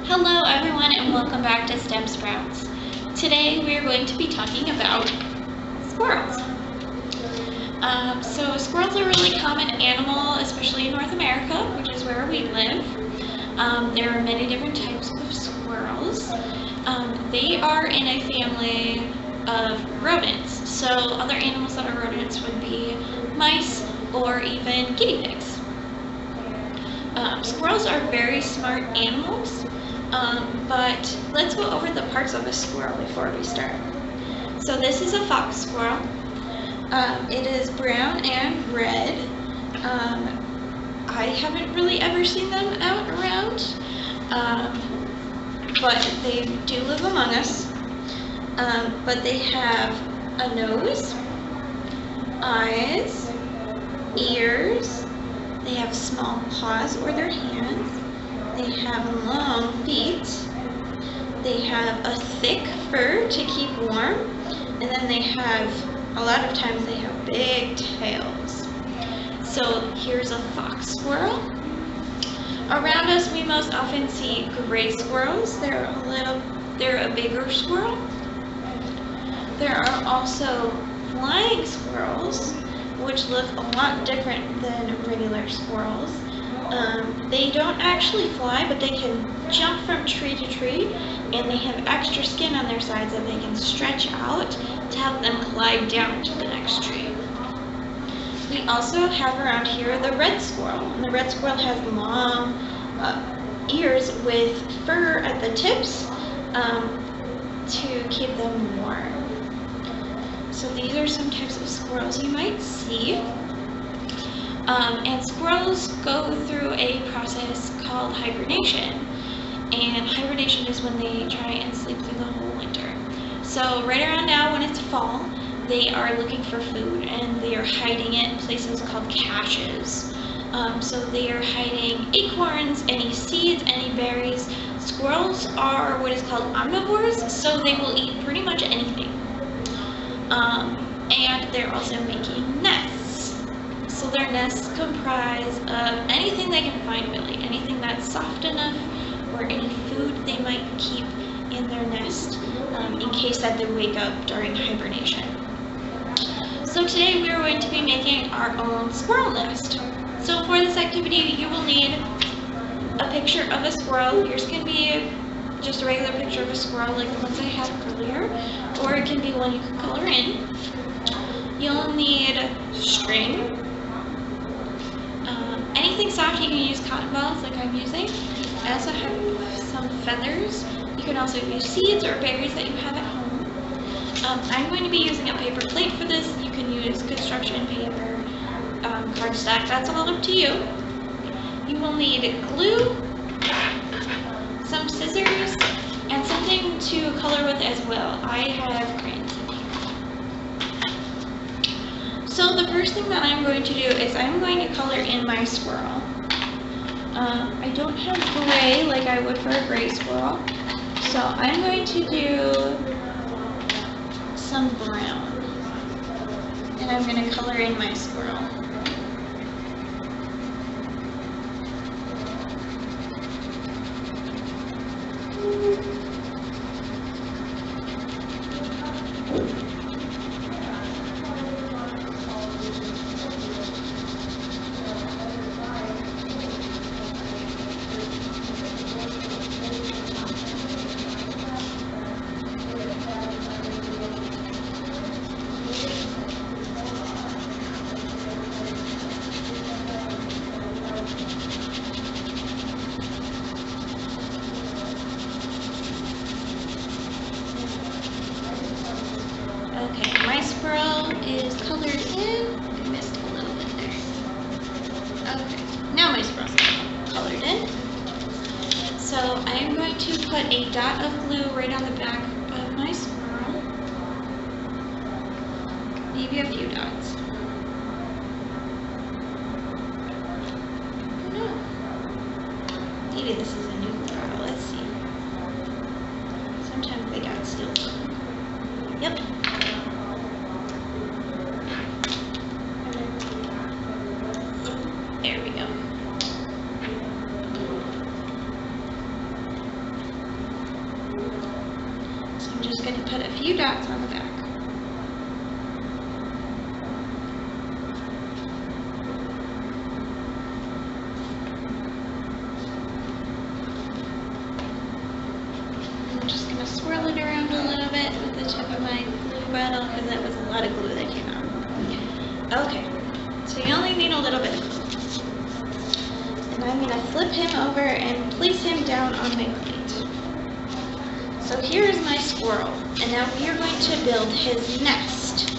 Hello everyone and welcome back to STEM Sprouts. Today we are going to be talking about squirrels. So squirrels are a really common animal, especially in North America, which is where we live. There are many different types of squirrels. They are in a family of rodents, so other animals that are rodents would be mice or even guinea pigs. Squirrels are very smart animals, but let's go over the parts of a squirrel before we start. So this is a fox squirrel. It is brown and red. I haven't really ever seen them out around, but they do live among us. But they have a nose, eyes, ears. They have small paws or their hands. They have long feet. They have a thick fur to keep warm. And then they have, a lot of times they have big tails. So here's a fox squirrel. Around us we most often see gray squirrels. They're a bigger squirrel. There are also flying squirrels, which look a lot different than regular squirrels. They don't actually fly, but they can jump from tree to tree, and they have extra skin on their sides that they can stretch out to help them glide down to the next tree. We also have around here the red squirrel, and the red squirrel has long ears with fur at the tips to keep them warm. So these are some types of squirrels you might see. And squirrels go through a process called hibernation. And hibernation is when they try and sleep through the whole winter. So right around now when it's fall, they are looking for food and they are hiding it in places called caches. So they are hiding acorns, any seeds, any berries. Squirrels are what is called omnivores, so they will eat pretty much anything. And they're also making nests. So their nests comprise of anything they can find, really. Anything that's soft enough or any food they might keep in their nest in case that they wake up during hibernation. So today we are going to be making our own squirrel nest. So for this activity you will need a picture of a squirrel. Yours can be just a regular picture of a squirrel like the ones I had earlier, or it can be one you can color in. You'll need string, anything soft. You can use cotton balls like I'm using. I also have some feathers. You can also use seeds or berries that you have at home. I'm going to be using a paper plate for this. You can use construction paper, cardstock, that's all up to you. You will need glue, some scissors, and something to color with as well. I have crayons. So the first thing that I'm going to do is I'm going to color in my squirrel. I don't have gray like I would for a gray squirrel, so I'm going to do some brown, and I'm going to color in my squirrel. Okay, my squirrel is colored in. I missed a little bit there. Okay, now my squirrel's colored in. So I'm going to put a dot of glue right on the back of my squirrel. Maybe a few dots. Oh no. Maybe this is a new squirrel. Let's see. Sometimes the dots still come. Yep. There we go. going to put a few dots on the back. I'm just going to swirl it around a little bit with the tip of my glue bottle because that was a lot of glue that came out. Okay, so you only need a little bit of glue. And I'm going to flip him over and place him down on my plate. So here's my squirrel, and now we are going to build his nest.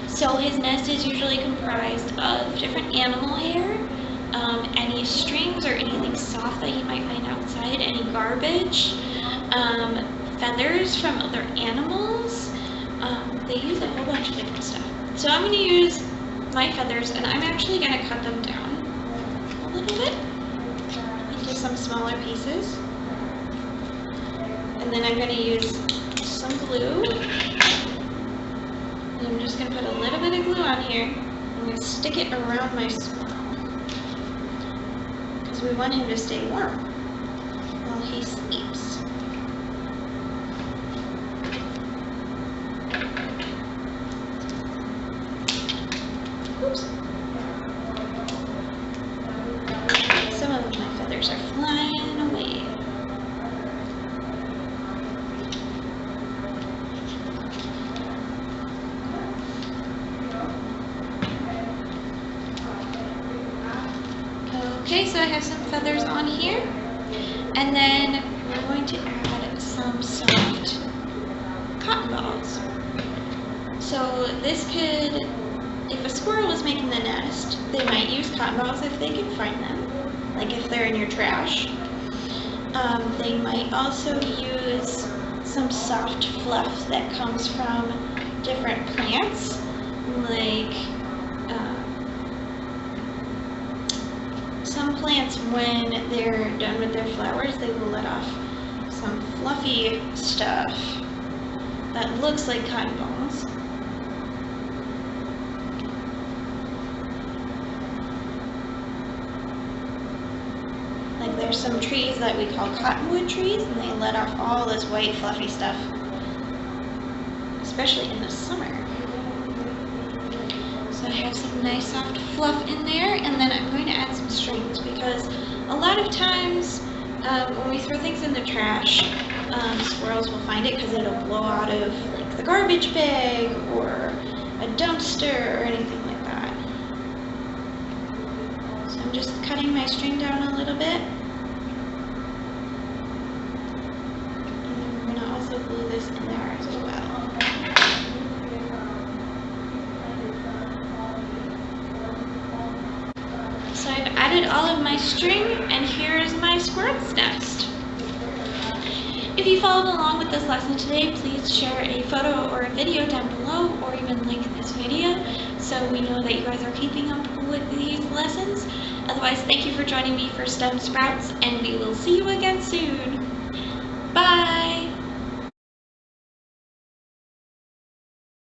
So his nest is usually comprised of different animal hair, any strings or anything soft that he might find outside, any garbage, feathers from other animals. They use a whole bunch of different stuff. So I'm going to use my feathers, and I'm actually going to cut them down a little bit into some smaller pieces. And then I'm going to use some glue. And I'm just going to put a little bit of glue on here. I'm going to stick it around my squirrel, because we want him to stay warm while he sleeps. Oops. Some of my feathers are flying away. Okay, so I have some feathers on here, and then we're going to add some soft cotton balls. So this could, if a squirrel was making the nest, they might use cotton balls if they can find them, like if they're in your trash. They might also use some soft fluff that comes from different plants, like some plants, when they're done with their flowers, they will let off some fluffy stuff that looks like cotton balls. Like there's some trees that we call cottonwood trees, and they let off all this white fluffy stuff, especially in the summer. So I have some nice soft fluff in there, and then I'm going to add some strings, because a lot of times when we throw things in the trash, squirrels will find it because it'll blow out of like the garbage bag or a dumpster or anything like that. So I'm just cutting my string down a little bit. And I'm going to also glue this in there as well. So I've added all of my string, and here's my squirrel's nest. If you followed along with this lesson today, please share a photo or a video down below, or even link this video, so we know that you guys are keeping up with these lessons. Otherwise, thank you for joining me for STEM Sprouts, and we will see you again soon. Bye!